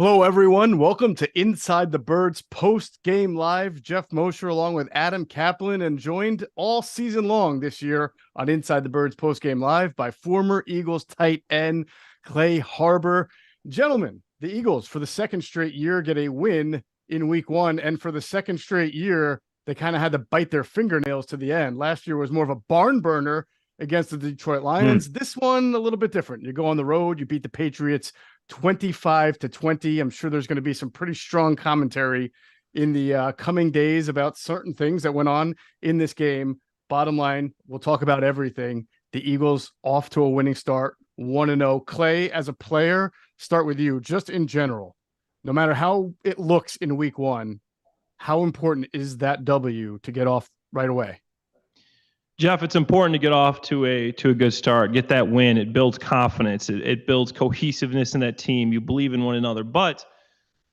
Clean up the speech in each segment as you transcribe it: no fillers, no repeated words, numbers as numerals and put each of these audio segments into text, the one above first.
Hello, everyone. Welcome to Inside the Birds Postgame Live. Geoff Mosher along with Adam Caplan, and joined all season long this year on Inside the Birds Postgame Live by former Eagles tight end Clay Harbor. Gentlemen, the Eagles for the second straight year get a win in week one, and for the second straight year, they kind of had to bite their fingernails to the end. Last year was more of a barn burner against the Detroit Lions. This one, a little bit different. You go on the road, you beat the Patriots 25-20. I'm sure there's going to be some pretty strong commentary in the coming days about certain things that went on in this game. Bottom line, we'll talk about everything. The Eagles off to a winning start, 1-0. Clay, as a player, start with you. Just in general, no matter how it looks in week one, how important is that W to get off right away? Geoff, it's important to get off to a good start, get that win. It builds confidence. It builds cohesiveness in that team. You believe in one another. But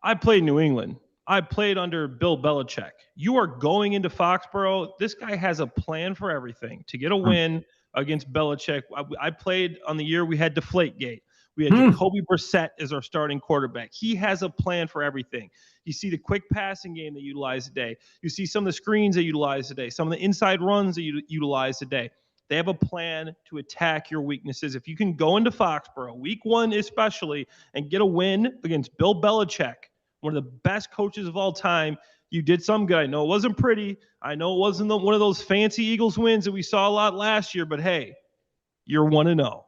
I played New England. I played under Bill Belichick. You are going into Foxborough. This guy has a plan for everything to get a win against Belichick. I played on the year we had Deflategate. We had Jacoby Brissett as our starting quarterback. He has a plan for everything. You see the quick passing game they utilize today. You see some of the screens they utilize today, some of the inside runs that you utilize today. They have a plan to attack your weaknesses. If you can go into Foxborough, week one especially, and get a win against Bill Belichick, one of the best coaches of all time, you did some good. I know it wasn't pretty. I know it wasn't one of those fancy Eagles wins that we saw a lot last year, but hey, you're 1-0.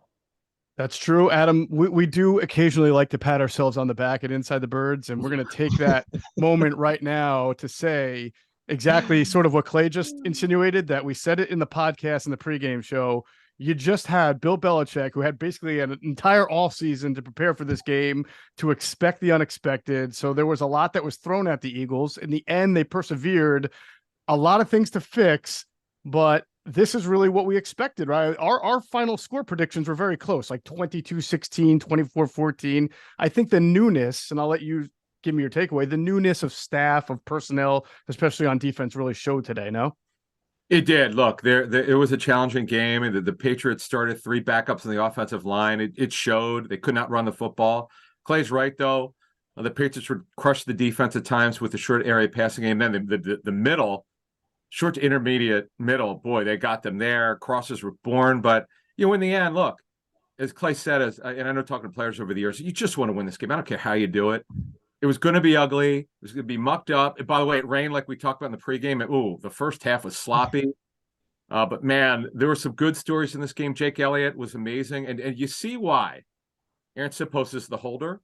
That's true, Adam. We do occasionally like to pat ourselves on the back at Inside the Birds, and we're going to take that moment right now to say exactly sort of what Clay just insinuated, that we said it in the podcast in the pregame show. You just had Bill Belichick, who had basically an entire offseason to prepare for this game, to expect the unexpected. So there was a lot that was thrown at the Eagles. In the end, they persevered. A lot of things to fix, but this is really what we expected, right? Our final score predictions were very close, like 22-16, 24-14. I think the newness, and I'll let you give me your takeaway, the newness of staff, of personnel, especially on defense, really showed today, no? It did. Look, it was a challenging game, and the Patriots started three backups on the offensive line. It showed. They could not run the football. Clay's right, though. The Patriots would crush the defense at times with the short area passing game. Then the middle, short to intermediate middle, boy, they got them there. Crosses were born. But, in the end, look, as Clay said, and I know talking to players over the years, you just want to win this game. I don't care how you do it. It was going to be ugly. It was going to be mucked up. And by the way, it rained like we talked about in the pregame. The first half was sloppy. But, man, there were some good stories in this game. Jake Elliott was amazing. And you see why Aaron Sipos is the holder.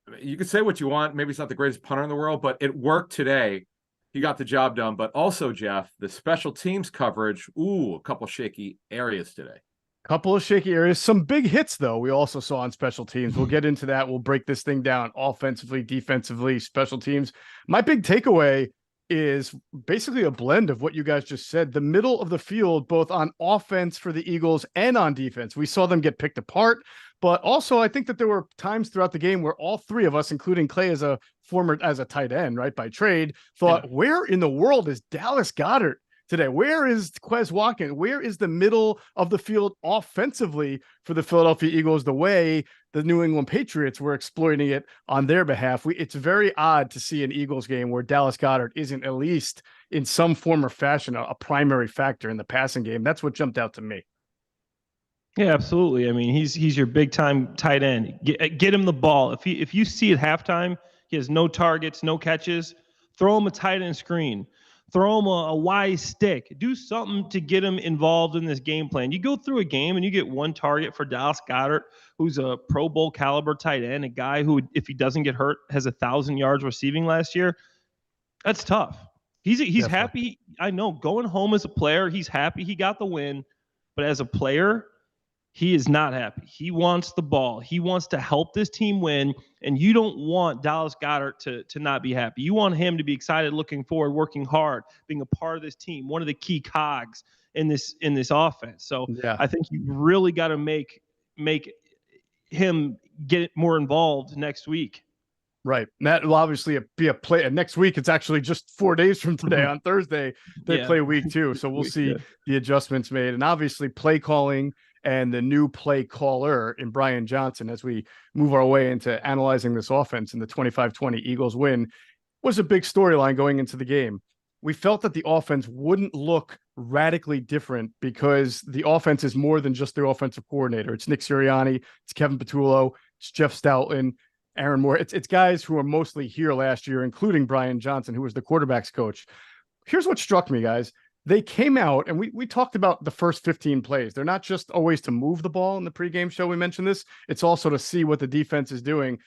I mean, you can say what you want. Maybe he's not the greatest punter in the world, but it worked today. He got the job done. But also, Geoff, the special teams coverage, a couple shaky areas today. Couple of shaky areas. Some big hits, though, we also saw on special teams. We'll get into that. We'll break this thing down offensively, defensively, special teams. My big takeaway is basically a blend of what you guys just said. The middle of the field, both on offense for the Eagles and on defense. We saw them get picked apart, but also I think that there were times throughout the game where all three of us, including Clay as a tight end, right, by trade, thought, where in the world is Dallas Goedert today? Where is Quez Watkins? Where is the middle of the field offensively for the Philadelphia Eagles, the way the New England Patriots were exploiting it on their behalf? It's very odd to see an Eagles game where Dallas Goedert isn't at least in some form or fashion a primary factor in the passing game. That's what jumped out to me. Yeah, absolutely. I mean, he's your big time tight end. Get him the ball. If you see at halftime he has no targets, no catches, throw him a tight end screen. Throw him a wise stick. Do something to get him involved in this game plan. You go through a game and you get one target for Dallas Goedert, who's a Pro Bowl caliber tight end, a guy who, if he doesn't get hurt, has 1,000 yards receiving last year. That's tough. He's happy. I know, going home as a player, he's happy he got the win. But as a player, he is not happy. He wants the ball. He wants to help this team win, and you don't want Dallas Goedert to not be happy. You want him to be excited, looking forward, working hard, being a part of this team, one of the key cogs in this offense. So I think you really got to make him get more involved next week. Right. And that will obviously be a play. And next week, it's actually just 4 days from today. On Thursday, they play week 2. So we'll see the adjustments made. And obviously play calling and the new play caller in Brian Johnson as we move our way into analyzing this offense, and the 25-20 Eagles win was a big storyline going into the game. We felt that the offense wouldn't look radically different because the offense is more than just the offensive coordinator. It's Nick Sirianni, it's Kevin Patullo, it's Jeff Stoutland, Aaron Moore. It's guys who are mostly here last year, including Brian Johnson, who was the quarterback's coach. Here's what struck me, guys. They came out, and we talked about the first 15 plays. They're not just always to move the ball in the pregame show. We mentioned this. It's also to see what the defense is doing.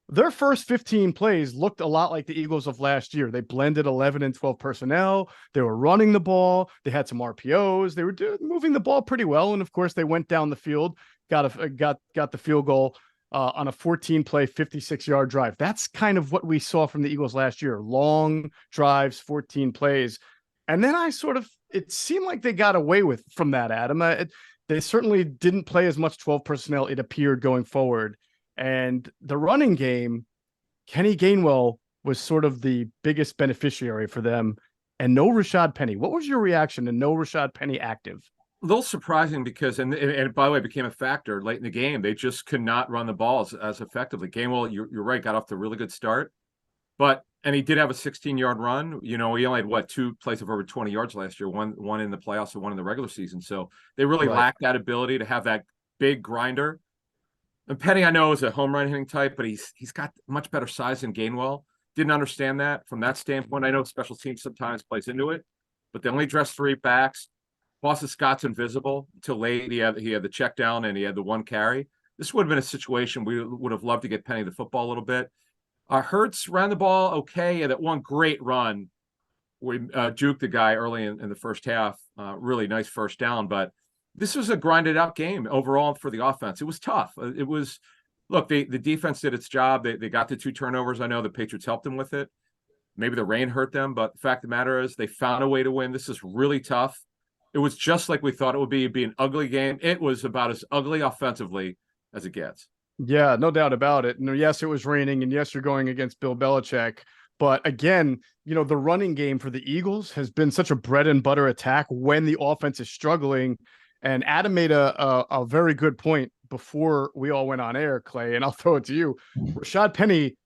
Their first 15 plays looked a lot like the Eagles of last year. They blended 11 and 12 personnel. They were running the ball. They had some RPOs. They were moving the ball pretty well. And of course, they went down the field, got the field goal on a 14-play, 56-yard drive. That's kind of what we saw from the Eagles last year. Long drives, 14 plays. And then it seemed like they got away from that, Adam. They certainly didn't play as much 12 personnel, it appeared, going forward. And the running game, Kenny Gainwell was sort of the biggest beneficiary for them, and no Rashad Penny. What was your reaction to no Rashad Penny active? A little surprising because, and by the way, it became a factor late in the game. They just could not run the balls as effectively. Gainwell, you're right, got off to a really good start, and he did have a 16-yard run. He only had 2 plays of over 20 yards last year, one in the playoffs and one in the regular season. So they really lacked that ability to have that big grinder. And Penny, I know, is a home run hitting type, but he's got much better size than Gainwell. Didn't understand that from that standpoint. I know special teams sometimes plays into it, but they only dress 3 backs. Boston Scott's invisible until late. He had the check down and he had the 1 carry. This would have been a situation we would have loved to get Penny the football a little bit. Hurts ran the ball okay, and that one great run we juked the guy early in the first half. Really nice first down, but this was a grinded out game overall for the offense. It was tough. It was, look, the defense did its job. They got the 2 turnovers. I know the Patriots helped them with it. Maybe the rain hurt them, but the fact of the matter is they found a way to win. This is really tough. It was just like we thought it would be. It'd be an ugly game. It was about as ugly offensively as it gets. Yeah, no doubt about it. And yes, it was raining, and yes, you're going against Bill Belichick. But again, the running game for the Eagles has been such a bread and butter attack when the offense is struggling. And Adam made a very good point before we all went on air, Clay, and I'll throw it to you. Rashad Penny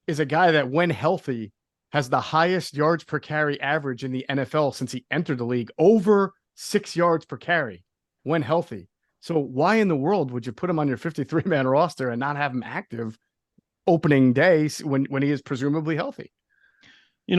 is a guy that, when healthy, has the highest yards per carry average in the NFL since he entered the league, over 6 yards per carry when healthy. So why in the world would you put him on your 53-man roster and not have him active opening day when he is presumably healthy?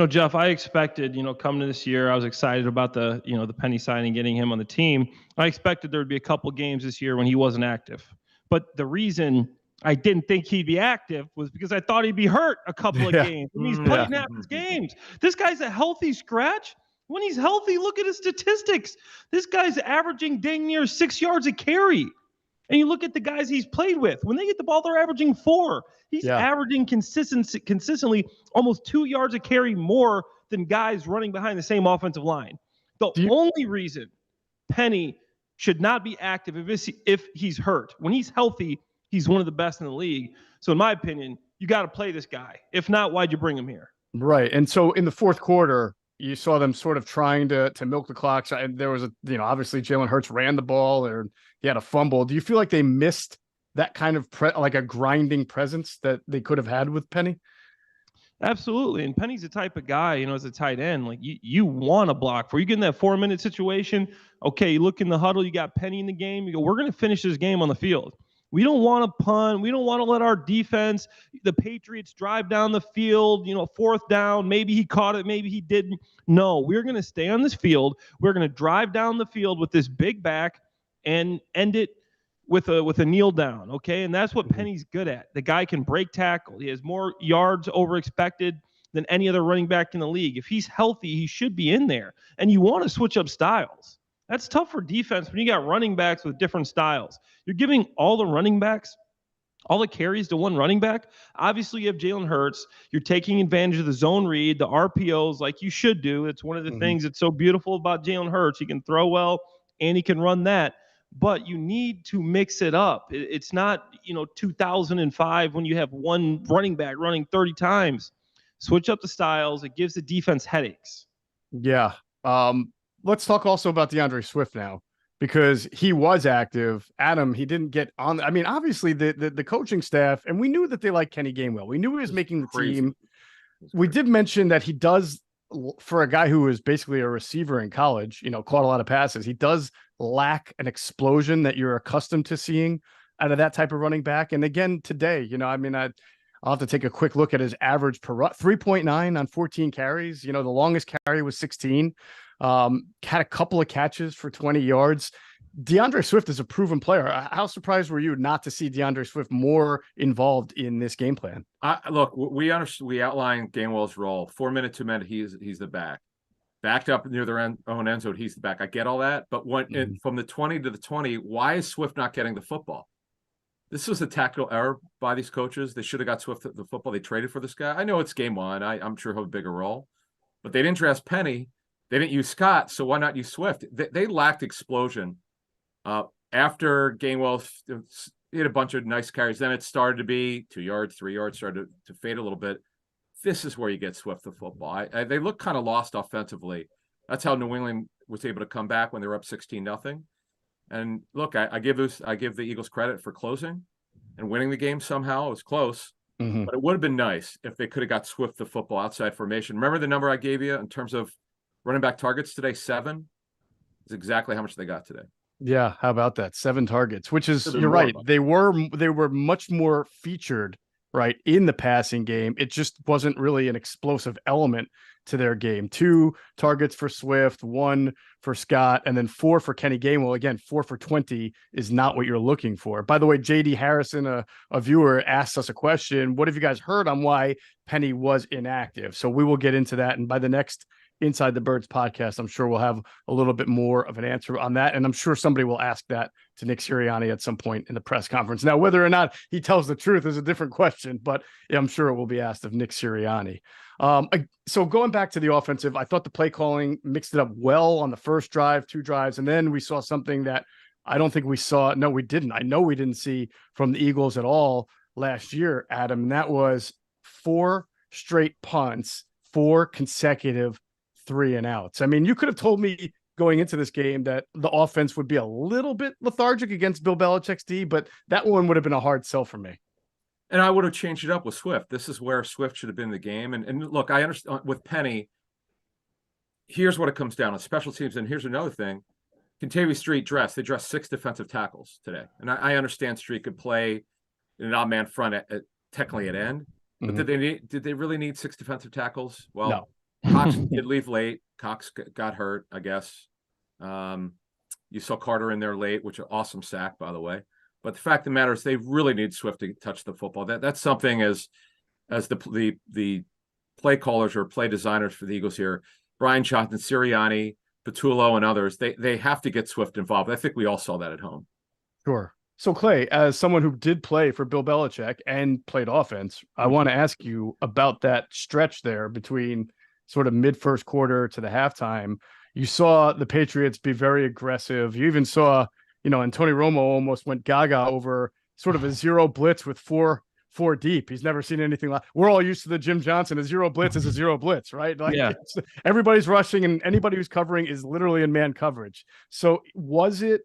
Jeff, I expected, coming to this year, I was excited about the Penny signing, getting him on the team. I expected there would be a couple games this year when he wasn't active. But the reason I didn't think he'd be active was because I thought he'd be hurt a couple of games. And he's playing half his games. This guy's a healthy scratch. When he's healthy, look at his statistics. This guy's averaging dang near 6 yards a carry. And you look at the guys he's played with. When they get the ball, they're averaging 4. He's averaging consistently almost 2 yards a carry more than guys running behind the same offensive line. The only reason Penny should not be active if he's hurt. When he's healthy, he's one of the best in the league. So in my opinion, you got to play this guy. If not, why'd you bring him here? Right. And so in the fourth quarter, you saw them sort of trying to milk the clock. And there was obviously Jalen Hurts ran the ball, or he had a fumble. Do you feel like they missed that kind of like a grinding presence that they could have had with Penny? Absolutely. And Penny's the type of guy, as a tight end, like you want to block for. You get in that 4-minute situation. Okay, you look in the huddle, you got Penny in the game. You go, we're going to finish this game on the field. We don't want to punt. We don't want to let our defense, the Patriots, drive down the field, 4th down. Maybe he caught it. Maybe he didn't. No, we're going to stay on this field. We're going to drive down the field with this big back and end it with a kneel down, okay? And that's what Penny's good at. The guy can break tackle. He has more yards over expected than any other running back in the league. If he's healthy, he should be in there. And you want to switch up styles. That's tough for defense when you got running backs with different styles. You're giving all the running backs, all the carries to one running back. Obviously, you have Jalen Hurts. You're taking advantage of the zone read, the RPOs, like you should do. It's one of the things that's so beautiful about Jalen Hurts. He can throw well, and he can run that. But you need to mix it up. It's not, 2005 when you have one running back running 30 times. Switch up the styles. It gives the defense headaches. Yeah. Let's talk also about DeAndre Swift now, because he was active. Adam, he didn't get on. I mean, obviously the coaching staff, and we knew that they liked Kenny Gainwell. We knew he was making the team. We did mention that he does, for a guy who was basically a receiver in college, caught a lot of passes. He does lack an explosion that you're accustomed to seeing out of that type of running back. And again, today, I'll have to take a quick look at his average per 3.9 on 14 carries. The longest carry was 16. Had a couple of catches for 20 yards. DeAndre Swift is a proven player. How surprised were you not to see DeAndre Swift more involved in this game plan? Look, we outlined Gainwell's role. 4 minute, 2 minute, he's the back. Backed up near their own end zone, he's the back. I get all that, but from the 20 to the 20, why is Swift not getting the football? This was a tactical error by these coaches. They should have got Swift the football. They traded for this guy. I know it's game one. I'm sure he'll have a bigger role, but they didn't draft Penny. They didn't use Scott, so why not use Swift? They lacked explosion. After Gainwell, he had a bunch of nice carries. Then it started to be 2 yards, 3 yards, started to fade a little bit. This is where you get Swift the football. They look kind of lost offensively. That's how New England was able to come back when they were up 16-0. And look, I give the Eagles credit for closing and winning the game somehow. It was close, but it would have been nice if they could have got Swift the football outside formation. Remember the number I gave you in terms of running back targets today? 7 is exactly how much they got today. Yeah, how about that? 7 targets, which is, you're right. They were much more featured, right, in the passing game. It just wasn't really an explosive element to their game. 2 targets for Swift, 1 for Scott, and then 4 for Kenny Gainwell. Again, 4 for 20 is not what you're looking for. By the way, JD Harrison, a viewer, asked us a question. What have you guys heard on why Penny was inactive? So we will get into that. And by the next Inside the Birds podcast, I'm sure we'll have a little bit more of an answer on that. And I'm sure somebody will ask that to Nick Sirianni at some point in the press conference. Now, whether or not he tells the truth is a different question, but yeah, I'm sure it will be asked of Nick Sirianni. So going back to the offensive, I thought the play calling mixed it up well on the first drive, 2 drives. And then we saw something that I don't think we saw. No, we didn't. I know we didn't see from the Eagles at all last year, Adam. And that was 4 straight punts, 4 consecutive 3-and-outs. I mean, you could have told me going into this game that the offense would be a little bit lethargic against Bill Belichick's D, but that one would have been a hard sell for me. And I would have changed it up with Swift. This is where Swift should have been in the game. And look, I understand with Penny, here's what it comes down on special teams. And here's another thing. Kentavious Street they dressed 6 defensive tackles today. And I understand Street could play in an odd man front technically at end, but did they really need 6 defensive tackles? Well, no. Cox did leave late. Cox got hurt, I guess. You saw Carter in there late, which is an awesome sack, by the way. But the fact of the matter is they really need Swift to touch the football. That's something as the play callers or play designers for the Eagles here, Brian Johnson, Sirianni, Patullo, and others, they have to get Swift involved. I think we all saw that at home. Sure. So, Clay, as someone who did play for Bill Belichick and played offense, I want to ask you about that stretch there between sort of mid-first quarter to the halftime. You saw the Patriots be very aggressive. You even saw, and Tony Romo almost went gaga over sort of a zero blitz with four deep. He's never seen anything like. We're all used to the Jim Johnson. A zero blitz is a zero blitz, right? Like, yeah. Everybody's rushing, and anybody who's covering is literally in man coverage. So was it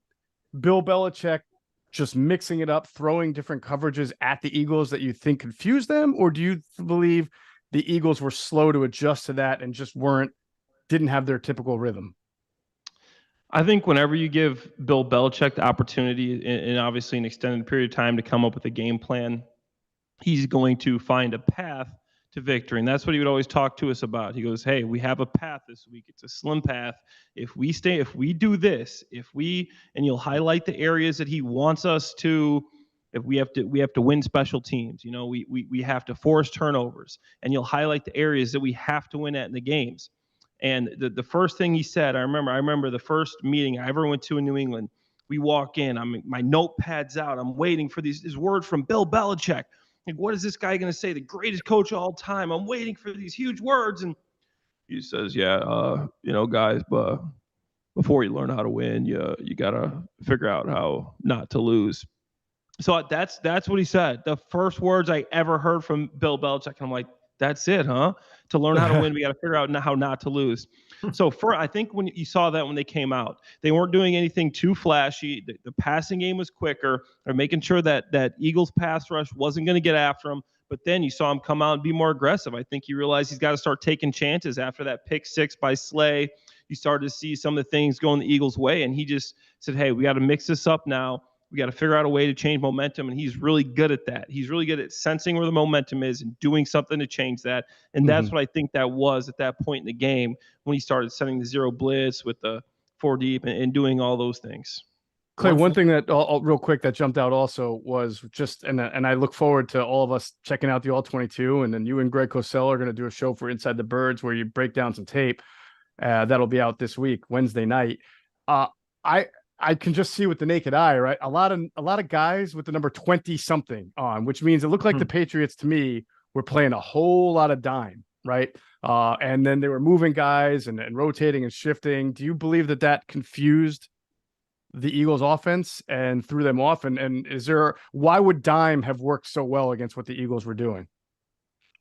Bill Belichick just mixing it up, throwing different coverages at the Eagles that you think confused them, or do you believe the Eagles were slow to adjust to that and just didn't have their typical rhythm? I think whenever you give Bill Belichick the opportunity in obviously an extended period of time to come up with a game plan, he's going to find a path to victory. And that's what he would always talk to us about. He goes, hey, we have a path this week. It's a slim path. If we do this, and you'll highlight the areas that he wants us to. If we have to win special teams, we have to force turnovers, and you'll highlight the areas that we have to win at in the games. And the first thing he said, I remember the first meeting I ever went to in New England. We walk in, my notepad's out. I'm waiting for these words from Bill Belichick. Like, what is this guy going to say? The greatest coach of all time. I'm waiting for these huge words. And he says, guys, but before you learn how to win, you got to figure out how not to lose. So that's what he said. The first words I ever heard from Bill Belichick. I'm like, that's it, huh? To learn how to win, we got to figure out how not to lose. So I think when you saw that when they came out, they weren't doing anything too flashy. The passing game was quicker. They're making sure that Eagles pass rush wasn't going to get after him. But then you saw him come out and be more aggressive. I think he realized he's got to start taking chances after that pick six by Slay. You started to see some of the things going the Eagles' way, and he just said, hey, we got to mix this up now. We got to figure out a way to change momentum, and he's really good at that. He's really good at sensing where the momentum is and doing something to change that. And that's what I think that was at that point in the game when he started sending the zero blitz with the four deep and doing all those things. Clay, one thing that real quick that jumped out also was just, and I look forward to all of us checking out the All 22, and then you and Greg Cosell are going to do a show for Inside the Birds where you break down some tape. That'll be out this week, Wednesday night. I can just see with the naked eye, right? A lot of guys with the number 20 something on, which means it looked like the Patriots to me were playing a whole lot of dime, right? And then they were moving guys and rotating and shifting. Do you believe that confused the Eagles offense and threw them off? And why would dime have worked so well against what the Eagles were doing?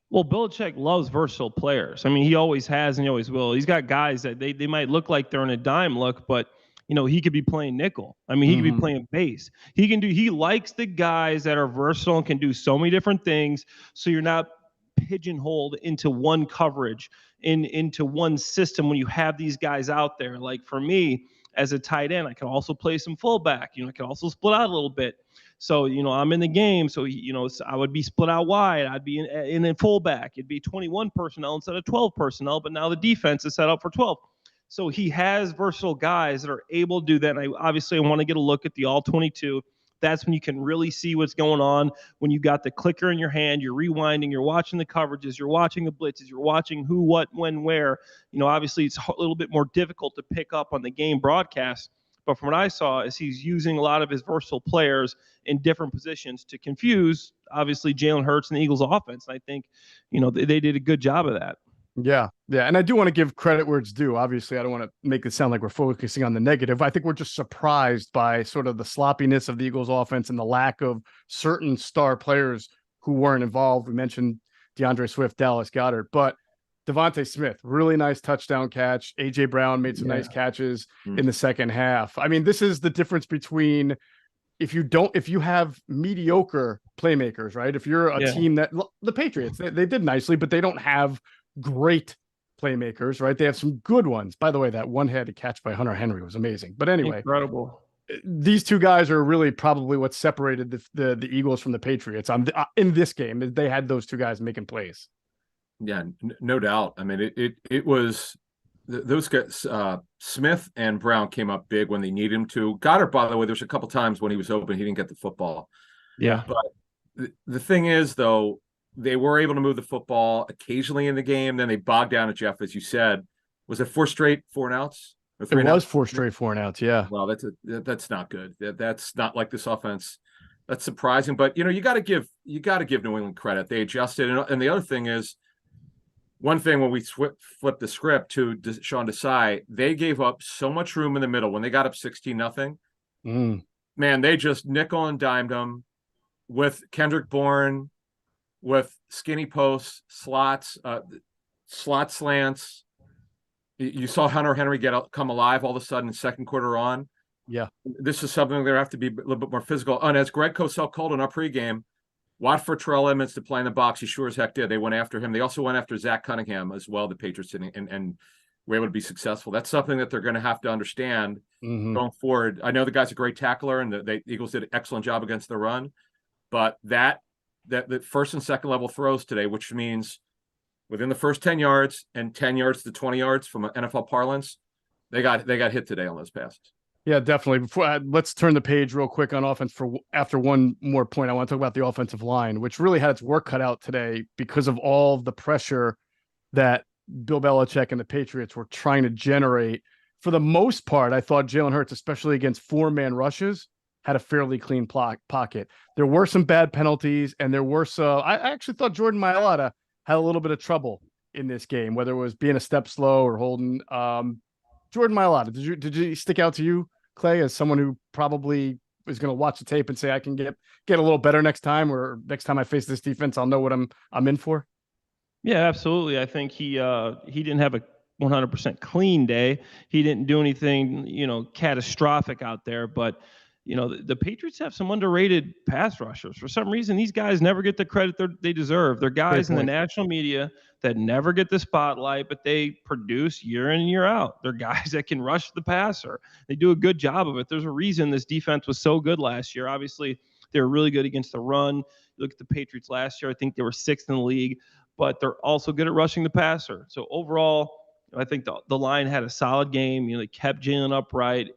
Well, Belichick loves versatile players. I mean, he always has and he always will. He's got guys that they might look like they're in a dime look, but he could be playing nickel. I mean, he could be playing base. He likes the guys that are versatile and can do so many different things. So you're not pigeonholed into one coverage, into one system when you have these guys out there. Like for me, as a tight end, I can also play some fullback. I can also split out a little bit. So, I'm in the game. So, I would be split out wide. I'd be in a fullback. It'd be 21 personnel instead of 12 personnel. But now the defense is set up for 12. So he has versatile guys that are able to do that. And I want to get a look at the All 22. That's when you can really see what's going on. When you got the clicker in your hand, you're rewinding, you're watching the coverages, you're watching the blitzes, you're watching who, what, when, where. Obviously it's a little bit more difficult to pick up on the game broadcast. But from what I saw is he's using a lot of his versatile players in different positions to confuse, obviously, Jalen Hurts and the Eagles offense. And I think, they did a good job of that. Yeah. And I do want to give credit where it's due. Obviously, I don't want to make it sound like we're focusing on the negative. I think we're just surprised by sort of the sloppiness of the Eagles offense and the lack of certain star players who weren't involved. We mentioned DeAndre Swift, Dallas Goedert, but Devontae Smith, really nice touchdown catch. A.J. Brown made some nice catches in the second half. I mean, this is the difference between if you have mediocre playmakers, right? If you're a team that the Patriots, they did nicely, but they don't have great playmakers, right? They have some good ones. By the way, that one-handed catch by Hunter Henry was amazing. But anyway, incredible. These two guys are really probably what separated the Eagles from the Patriots in this game. They had those two guys making plays. Yeah, no doubt. I mean, it was those guys. Smith and Brown came up big when they needed him to. Goddard, by the way, there's a couple times when he was open, he didn't get the football. Yeah, but the thing is, though, they were able to move the football occasionally in the game. Then they bogged down at Jeff, as you said. Was it 4 straight 4-and-outs? It was 4 straight 4-and-outs. Yeah. Well, that's not good. That's not like this offense. That's surprising. But you got to give New England credit. They adjusted, and the other thing is, one thing when we flipped the script to Sean Desai, they gave up so much room in the middle when they got up 16-0. Man, they just nickel and dimed them with Kendrick Bourne, with skinny posts, slots, slot slants. You saw Hunter Henry come alive all of a sudden, second quarter on. Yeah. This is something they have to be a little bit more physical. And as Greg Cosell called in our pregame, watch for Terrell Edmonds to play in the box. He sure as heck did. They went after him. They also went after Zach Cunningham as well, the Patriots, and were able to be successful. That's something that they're going to have to understand going forward. I know the guy's a great tackler, and the Eagles did an excellent job against the run, but that the first and second level throws today, which means within the first 10 yards and 10 yards to 20 yards from an NFL parlance, they got hit today on those passes. Yeah, definitely. Before let's turn the page real quick on offense. After one more point, I want to talk about the offensive line, which really had its work cut out today because of all of the pressure that Bill Belichick and the Patriots were trying to generate. For the most part, I thought Jalen Hurts, especially against 4-man rushes, had a fairly clean pocket. There were some bad penalties, and there were some. I actually thought Jordan Mailata had a little bit of trouble in this game, whether it was being a step slow or holding. Jordan Mailata, did you stick out to you, Clay, as someone who probably is going to watch the tape and say, I can get a little better next time, or next time I face this defense, I'll know what I'm in for? Yeah, absolutely. I think he didn't have a 100% clean day. He didn't do anything, catastrophic out there. But the Patriots have some underrated pass rushers. For some reason, these guys never get the credit they deserve. They're guys in the national media that never get the spotlight, but they produce year in and year out. They're guys that can rush the passer. They do a good job of it. There's a reason this defense was so good last year. Obviously, they were really good against the run. Look at the Patriots last year. I think they were 6th in the league, but they're also good at rushing the passer. So overall, I think the line had a solid game. They kept Jalen upright,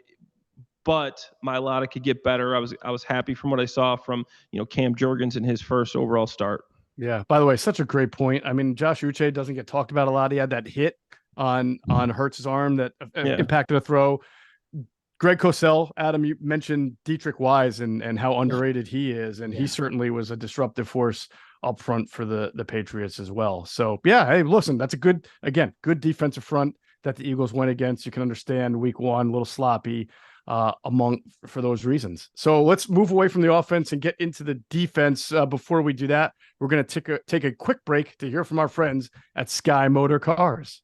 but Mailata could get better. I was happy from what I saw from Cam Jurgens in his first overall start. Yeah. By the way, such a great point. I mean, Josh Uche doesn't get talked about a lot. He had that hit on Hurts's arm that impacted a throw. Greg Cosell, Adam, you mentioned Dietrich Wise and how underrated he is, and he certainly was a disruptive force up front for the Patriots as well. So yeah, hey, listen, that's a good defensive front that the Eagles went against. You can understand week one, a little sloppy for those reasons. So let's move away from the offense and get into the defense. Before we do that, we're going to take a quick break to hear from our friends at Sky Motor Cars.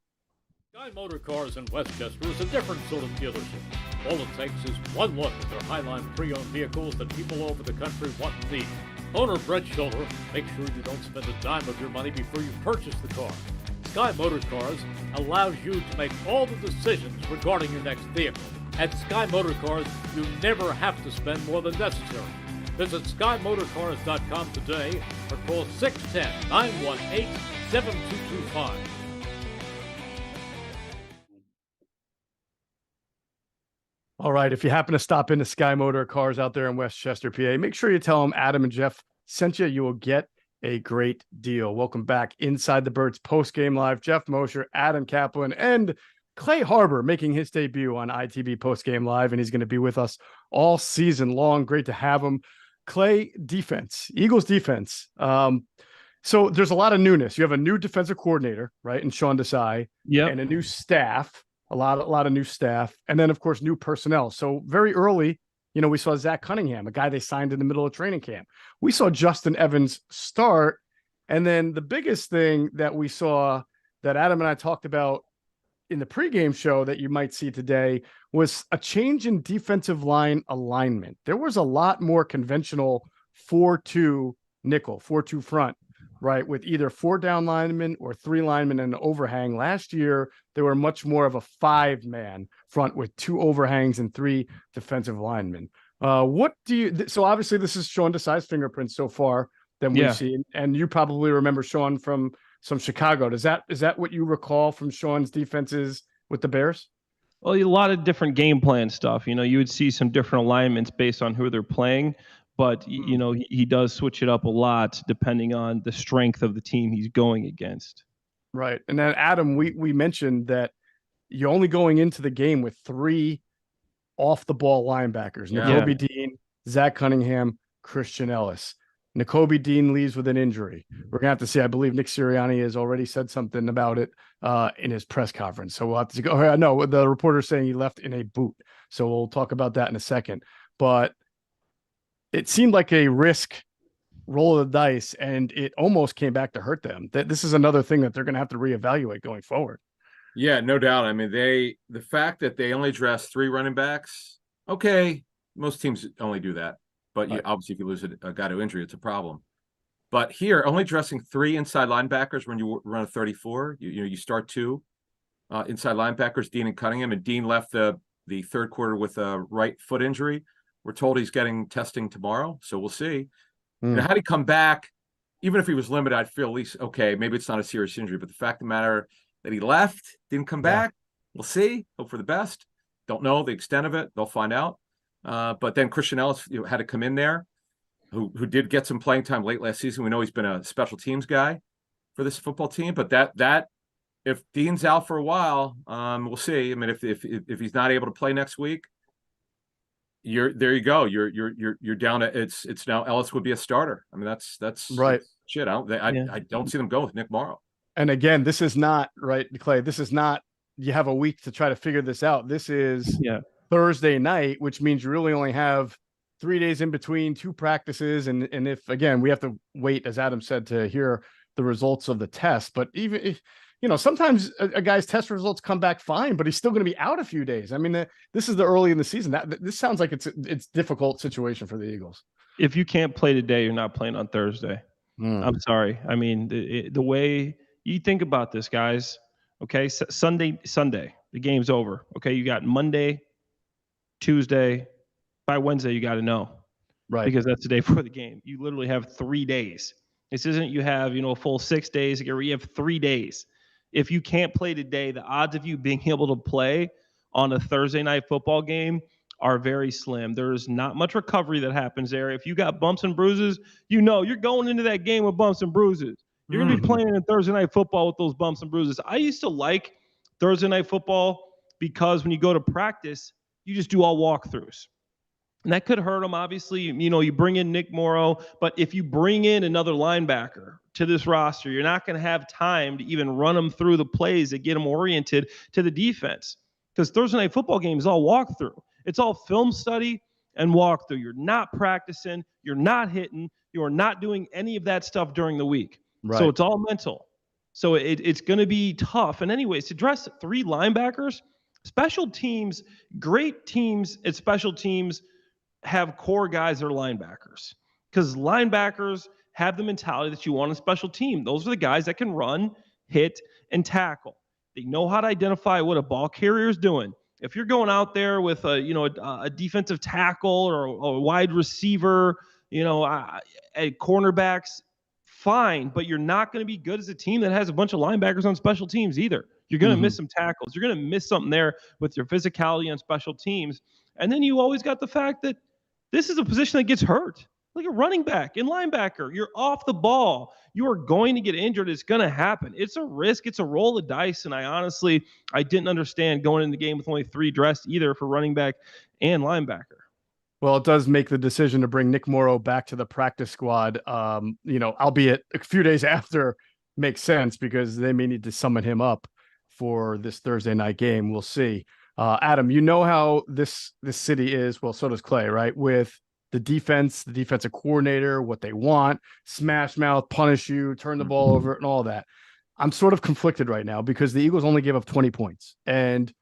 Sky Motor Cars in Westchester is a different sort of dealership. All it takes is one look at their Highline pre-owned vehicles that people all over the country want and need. Owner Brett Schiller, make sure you don't spend a dime of your money before you purchase the car. Sky Motor Cars allows you to make all the decisions regarding your next vehicle. At Sky Motor Cars, you never have to spend more than necessary. Visit SkyMotorCars.com today or call 610-918-7225. All right. If you happen to stop into Sky Motor Cars out there in Westchester, PA, make sure you tell them Adam and Jeff sent you. You will get a great deal. Welcome back Inside the Birds Postgame Live. Geoff Mosher, Adam Caplan, and Clay Harbor making his debut on ITB Postgame Live, and he's going to be with us all season long. Great to have him. Clay, defense, Eagles defense. So there's a lot of newness. You have a new defensive coordinator, right, in Sean Desai, and a new staff. A lot of new staff, and then of course new personnel. So very early, we saw Zach Cunningham, a guy they signed in the middle of training camp. We saw Justin Evans start, and then the biggest thing that we saw that Adam and I talked about in the pregame show that you might see today was a change in defensive line alignment. There was a lot more conventional 4-2 nickel, 4-2 front, right, with either 4 down linemen or 3 linemen and an overhang. Last year, they were much more of a 5-man front with 2 overhangs and 3 defensive linemen. So obviously this is Sean Desai's fingerprints so far than we've seen. And you probably remember Sean from some Chicago. Is that what you recall from Sean's defenses with the Bears? Well, a lot of different game plan stuff. You would see some different alignments based on who they're playing. But, he does switch it up a lot depending on the strength of the team he's going against. Right. And then, Adam, we mentioned that you're only going into the game with 3 off-the-ball linebackers. Nakobe Dean, Zach Cunningham, Christian Ellis. Nakobe Dean leaves with an injury. We're going to have to see. I believe Nick Sirianni has already said something about it in his press conference. So we'll have to go. No, the reporter's saying he left in a boot. So we'll talk about that in a second. But it seemed like a risk roll of the dice, and it almost came back to hurt them. This is another thing that they're going to have to reevaluate going forward. Yeah, no doubt. I mean, the fact that they only dress 3 running backs, okay, most teams only do that. But obviously, if you lose a guy to injury, it's a problem. But here, only dressing 3 inside linebackers when you run a 34, you start 2 inside linebackers, Dean and Cunningham, and Dean left the third quarter with a right foot injury. We're told he's getting testing tomorrow, so we'll see. Had he come back, even if he was limited, I'd feel at least, okay, maybe it's not a serious injury. But the fact of the matter that he left, didn't come back, we'll see. Hope for the best. Don't know the extent of it. They'll find out. But then Christian Ellis had to come in there, who did get some playing time late last season. We know he's been a special teams guy for this football team. But that if Dean's out for a while, we'll see. I mean, if he's not able to play next week, there you go. You're down to it's now Ellis would be a starter. I mean, that's right. Shit. I don't see them going with Nick Morrow. And again, this is not right, Clay. This is not. You have a week to try to figure this out. This is Thursday night, which means you really only have 3 days in between 2 practices. And if again we have to wait, as Adam said, to hear the results of the test. But even if, sometimes a guy's test results come back fine, but he's still going to be out a few days. I mean, this is the early in the season. This sounds like it's difficult situation for the Eagles. If you can't play today, you're not playing on Thursday. I'm sorry. I mean, the way you think about this, guys. Okay, Sunday, the game's over. Okay, you got Monday, Tuesday. By Wednesday, you got to know, right? Because that's the day before the game. You literally have 3 days. This isn't you have a full 6 days. You have 3 days. If you can't play today, the odds of you being able to play on a Thursday night football game are very slim. There's not much recovery that happens there. If you got bumps and bruises, you're going into that game with bumps and bruises. You're going to be playing in Thursday night football with those bumps and bruises. I used to like Thursday night football because when you go to practice, you just do all walkthroughs. And that could hurt them, obviously. You bring in Nick Morrow, but if you bring in another linebacker to this roster, you're not going to have time to even run them through the plays that get them oriented to the defense. Because Thursday night football game is all walkthrough. It's all film study and walkthrough. You're not practicing. You're not hitting. You are not doing any of that stuff during the week. Right. So it's all mental. So it's going to be tough. And anyways, to dress 3 linebackers, special teams, great teams at special teams have core guys that are linebackers, because linebackers have the mentality that you want a special team. Those are the guys that can run, hit, and tackle. They know how to identify what a ball carrier is doing. If you're going out there with a defensive tackle or a wide receiver, at cornerbacks, fine, but you're not going to be good as a team that has a bunch of linebackers on special teams either. You're going to miss some tackles. You're going to miss something there with your physicality on special teams. And then you always got the fact that this is a position that gets hurt, like a running back and linebacker. You're off the ball. You are going to get injured. It's going to happen. It's a risk. It's a roll of dice. And I didn't understand going into the game with only 3 dressed either for running back and linebacker. Well, it does make the decision to bring Nick Morrow back to the practice squad, albeit a few days after, makes sense because they may need to summon him up for this Thursday night game. We'll see. Adam, you know how this city is. Well, so does Clay, right? With the defense, the defensive coordinator, what they want, smash mouth, punish you, turn the ball over, and all that. I'm sort of conflicted right now because the Eagles only gave up 20 points. And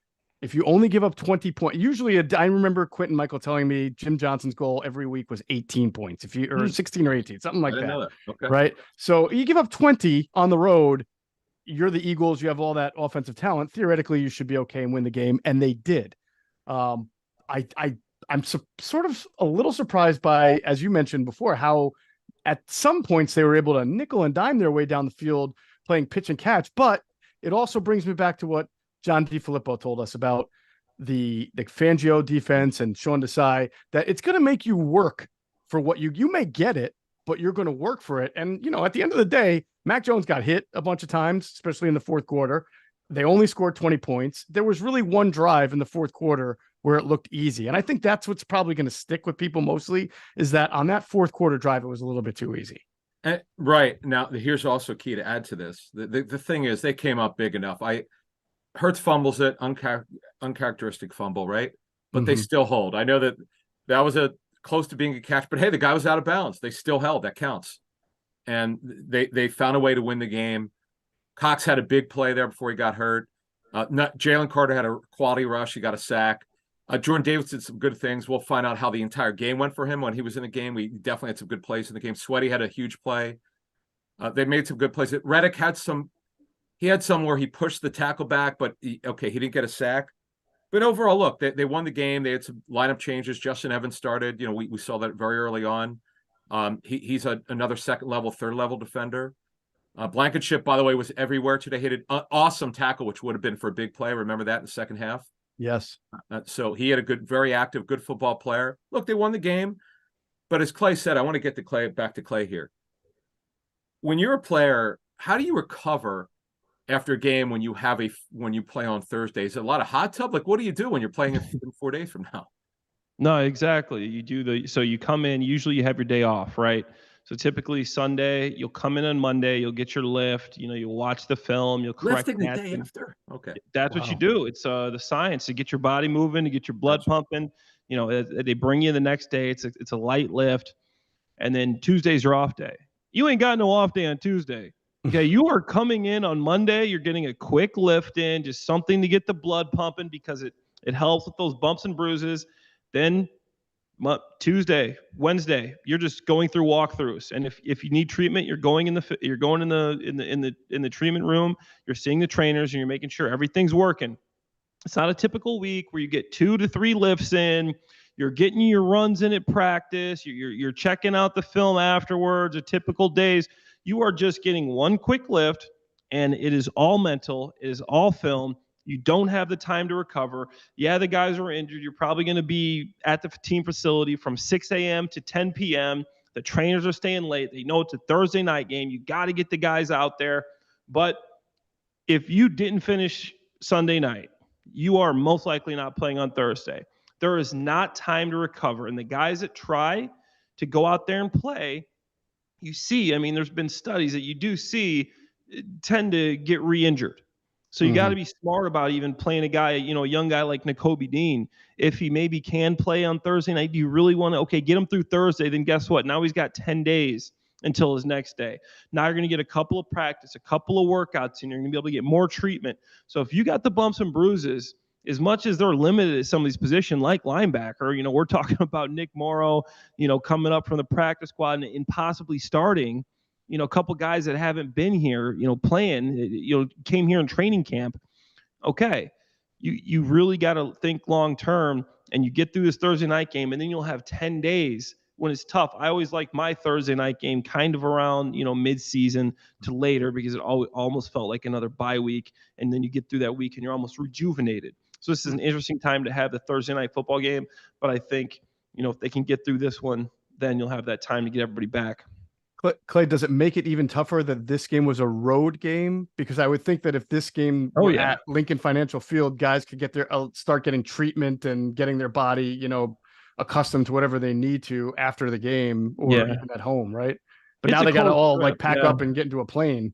if you only give up 20 points, usually I remember Quentin Michael telling me Jim Johnson's goal every week was 18 points, or 16 or 18, something like that. Okay. Right? So you give up 20 on the road, you're the Eagles, you have all that offensive talent. Theoretically, you should be okay and win the game, and they did. I'm sort of a little surprised by, as you mentioned before, how at some points they were able to nickel and dime their way down the field playing pitch and catch. But it also brings me back to what John DiFilippo told us about the Fangio defense and Sean Desai, that it's going to make you work for what you may get it, but you're going to work for it. And, at the end of the day, Mac Jones got hit a bunch of times, especially in the fourth quarter. They only scored 20 points. There was really one drive in the fourth quarter where it looked easy. And I think that's what's probably going to stick with people mostly, is that on that fourth quarter drive, it was a little bit too easy. Right. Now, here's also key to add to this. The thing is, they came up big enough. Hurts fumbles it, uncharacteristic fumble, right? But they still hold. I know that was close to being a catch, but hey, the guy was out of bounds. They still held. That counts. And they found a way to win the game. Cox had a big play there before he got hurt. Jalen Carter had a quality rush. He got a sack. Jordan Davis did some good things. We'll find out how the entire game went for him when he was in the game. We definitely had some good plays in the game. Sweaty had a huge play. They made some good plays. Reddick had some. He had some where he pushed the tackle back, but he didn't get a sack. But overall, look, they won the game. They had some lineup changes. Justin Evans started. We saw that very early on. He's another second level, third level defender. Blankenship, by the way, was everywhere today. He had an awesome tackle, which would have been for a big play. Remember that in the second half? Yes. So he had a very active, good football player. Look, they won the game. But as Clay said, I want to get back to Clay here. When you're a player, how do you recover after a game when you play on Thursdays? A lot of hot tub? Like, what do you do when you're playing in 4 days from now? No, exactly. So you come in, usually you have your day off, right? So typically Sunday, you'll come in on Monday, you'll get your lift, you'll watch the film, you'll correct lifting the day after. Okay. That's what you do. It's the science to get your body moving, to get your blood pumping. They bring you the next day. It's a light lift. And then Tuesday's your off day. You ain't got no off day on Tuesday. Okay, you are coming in on Monday. You're getting a quick lift in, just something to get the blood pumping because it helps with those bumps and bruises. Then Tuesday, Wednesday, you're just going through walkthroughs, and if you need treatment, you're going in the treatment room. You're seeing the trainers, and you're making sure everything's working. It's not a typical week where you get 2 to 3 lifts in. You're getting your runs in at practice. You're checking out the film afterwards. A typical days, you are just getting one quick lift, and it is all mental. It is all film. You don't have the time to recover. Yeah, the guys are injured. You're probably going to be at the team facility from 6 a.m. to 10 p.m. The trainers are staying late. They know it's a Thursday night game. You got to get the guys out there. But if you didn't finish Sunday night, you are most likely not playing on Thursday. There is not time to recover. And the guys that try to go out there and play, you see, I mean, there's been studies that you do see tend to get re-injured. So you got to be smart about even playing a guy, a young guy like Nakobe Dean. If he maybe can play on Thursday night, do you really want to, get him through Thursday? Then guess what? Now he's got 10 days until his next day. Now you're going to get a couple of practice, a couple of workouts, and you're going to be able to get more treatment. So if you got the bumps and bruises, as much as they're limited at some of these positions like linebacker, we're talking about Nick Morrow, coming up from the practice squad and possibly starting, a couple guys that haven't been here, playing, came here in training camp. Okay. You really got to think long term, and you get through this Thursday night game, and then you'll have 10 days when it's tough. I always like my Thursday night game kind of around, mid-season to later, because it almost felt like another bye week. And then you get through that week and you're almost rejuvenated. So this is an interesting time to have the Thursday night football game. But I think, if they can get through this one, then you'll have that time to get everybody back. Clay, does it make it even tougher that this game was a road game? Because I would think that if this game at Lincoln Financial Field, guys could start getting treatment and getting their body, accustomed to whatever they need to after the game or even at home, right? But now they got to all pack up and get into a plane.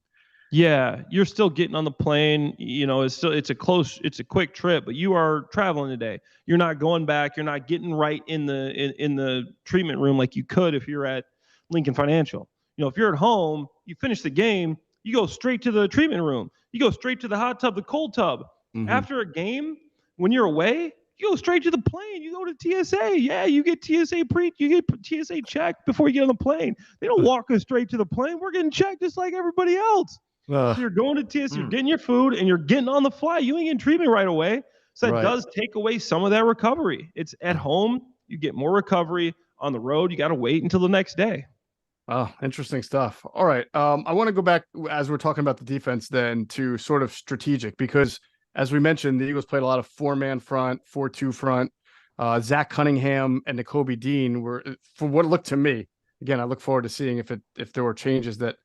Yeah, you're still getting on the plane. It's a quick trip, but you are traveling today. You're not going back. You're not getting right in the treatment room like you could if you're at Lincoln Financial. If you're at home, you finish the game, you go straight to the treatment room. You go straight to the hot tub, the cold tub. After a game, when you're away, you go straight to the plane. You go to TSA. Yeah, you get TSA checked before you get on the plane. They don't walk us straight to the plane. We're getting checked just like everybody else. So you're going to TSA, you're getting your food, and you're getting on the fly. You ain't getting treatment right away. So that does take away some of that recovery. It's at home, you get more recovery. On the road, you got to wait until the next day. Oh, interesting stuff. All right. I want to go back, as we're talking about the defense, then to sort of strategic, because as we mentioned, the Eagles played a lot of 4-man front, 4-2 front. Zach Cunningham and Nakobe Dean were, for what it looked to me, again, I look forward to seeing if there were changes that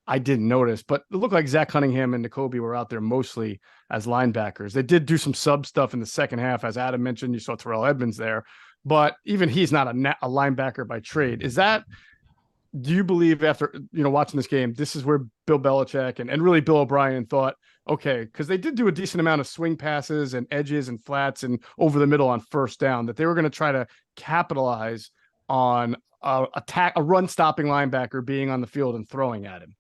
I didn't notice, but it looked like Zach Cunningham and Nakobe were out there mostly as linebackers. They did do some sub stuff in the second half. As Adam mentioned, you saw Terrell Edmonds there, but even he's not a linebacker by trade. Do you believe after, watching this game, this is where Bill Belichick and really Bill O'Brien thought, okay, because they did do a decent amount of swing passes and edges and flats and over the middle on first down, that they were going to try to capitalize on a run stopping linebacker being on the field and throwing at him?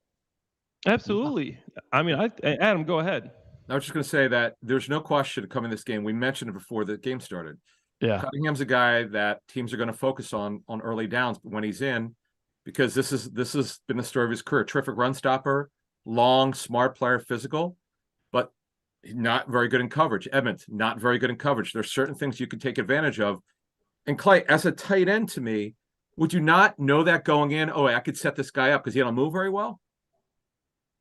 Absolutely. I mean, Adam, go ahead. I was just going to say that there's no question coming this game. We mentioned it before the game started. Yeah. Cunningham's a guy that teams are going to focus on early downs when he's in, because this has been the story of his career. Terrific run stopper, long, smart player, physical, but not very good in coverage. Edmonds, not very good in coverage. There's certain things you can take advantage of. And Clay, as a tight end to me, would you not know that going in? Oh, I could set this guy up because he don't move very well?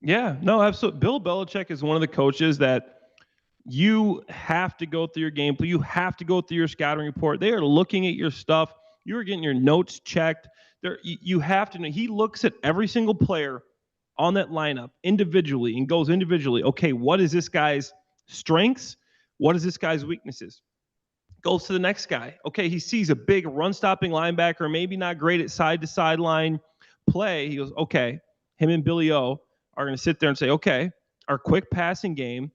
Yeah, no, absolutely. Bill Belichick is one of the coaches that you have to go through your game plan. You have to go through your scouting report. They are looking at your stuff. You are getting your notes checked. You have to know. He looks at every single player on that lineup individually and goes individually. Okay, what is this guy's strengths? What is this guy's weaknesses? Goes to the next guy. Okay, he sees a big run-stopping linebacker, maybe not great at side-to-side line play. He goes, okay, him and Billy O are going to sit there and say, okay, our quick passing game,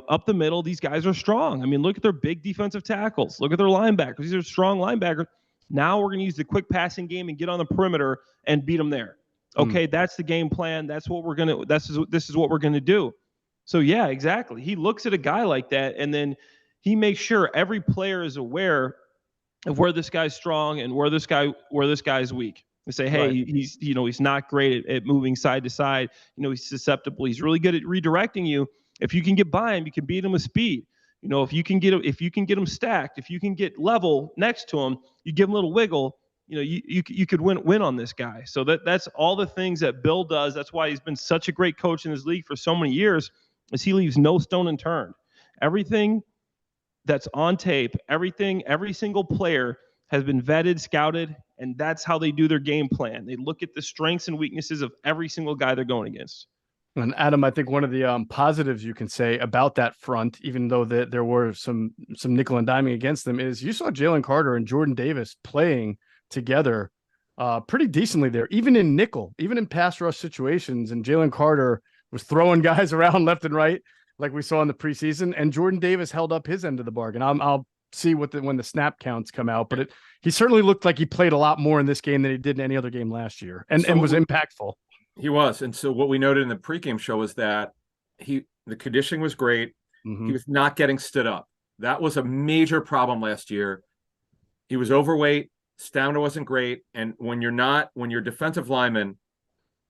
up the middle, these guys are strong. I mean, look at their big defensive tackles. Look at their linebackers. These are strong linebackers. Now we're going to use the quick passing game and get on the perimeter and beat them there. Okay, that's the game plan. This is what we're gonna do. So yeah, exactly. He looks at a guy like that, and then he makes sure every player is aware of where this guy's strong and where this guy's weak. They say, hey, Right. he's not great at moving side to side. He's susceptible. He's really good at redirecting you. If you can get by him, you can beat him with speed. If you can get him stacked, if you can get level next to him, you give him a little wiggle. You could win on this guy. So that's all the things that Bill does. That's why he's been such a great coach in this league for so many years, is he leaves no stone unturned. Everything that's on tape, every single player has been vetted, scouted, and that's how they do their game plan. They look at the strengths and weaknesses of every single guy they're going against. And Adam, I think one of the positives you can say about that front, even though there were some nickel and diming against them, is you saw Jalen Carter and Jordan Davis playing together pretty decently there, even in nickel, even in pass rush situations. And Jalen Carter was throwing guys around left and right, like we saw in the preseason. And Jordan Davis held up his end of the bargain. I'll see when the snap counts come out, but he certainly looked like he played a lot more in this game than he did in any other game last year, and was impactful. He was. And so what we noted in the pregame show was that the conditioning was great. Mm-hmm. He was not getting stood up. That was a major problem last year. He was overweight. Stamina wasn't great. And when you're defensive lineman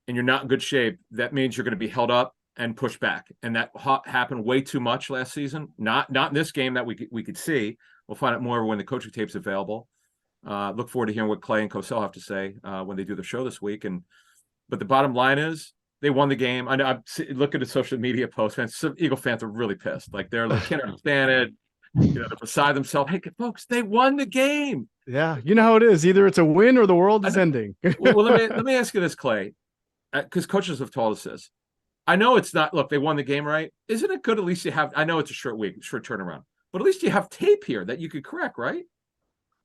and you're not in good shape, that means you're going to be held up and pushed back. And that happened way too much last season. Not in this game that we could see. We'll find out more when the coaching tape's available. Look forward to hearing what Clay and Cosell have to say when they do the show this week. But the bottom line is they won the game. I know I'm looking at social media posts, man. Some Eagle fans are really pissed. Like they can't understand it. They're beside themselves. Hey, folks, they won the game. Yeah, you know how it is. Either it's a win or the world is ending. Well, let me ask you this, Clay, because coaches have told us this. I know it's not. Look, they won the game, right? Isn't it good? At least you have. I know it's a short turnaround, but at least you have tape here that you could correct, right?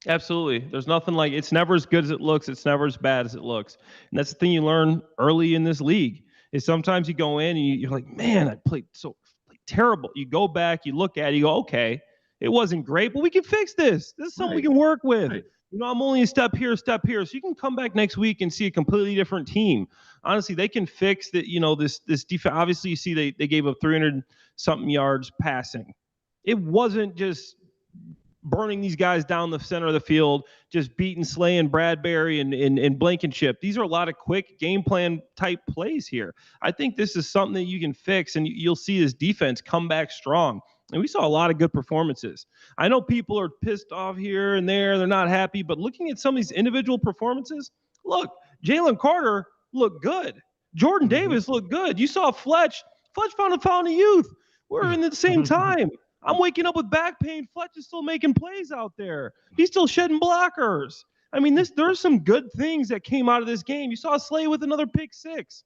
Absolutely. There's nothing like it's never as good as it looks. It's never as bad as it looks. And that's the thing you learn early in this league is sometimes you go in and you're like, man, I played terrible. You go back, you look at it, you go, okay, it wasn't great, but we can fix this. This is something we can work with. Right. I'm only a step here. So you can come back next week and see a completely different team. Honestly, they can fix that. This defense, obviously you see they gave up 300 something yards passing. It wasn't just burning these guys down the center of the field, just beating Slay and Bradbury and Blankenship. These are a lot of quick game plan type plays here. I think this is something that you can fix, and you'll see this defense come back strong. And we saw a lot of good performances. I know people are pissed off here and there. They're not happy. But looking at some of these individual performances, look, Jalen Carter looked good. Jordan Davis looked good. You saw Fletch. Fletch found a fountain of youth. We're in the same time. I'm waking up with back pain. Fletch is still making plays out there. He's still shedding blockers. I mean, there's some good things that came out of this game. You saw Slay with another pick six.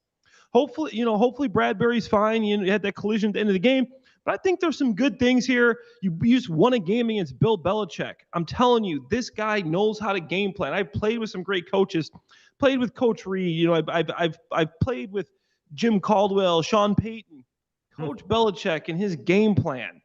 Hopefully Bradbury's fine. You had that collision at the end of the game. But I think there's some good things here. You just won a game against Bill Belichick. I'm telling you, this guy knows how to game plan. I've played with some great coaches. Played with Coach Reed. I've played with Jim Caldwell, Sean Payton. Coach Belichick and his game plan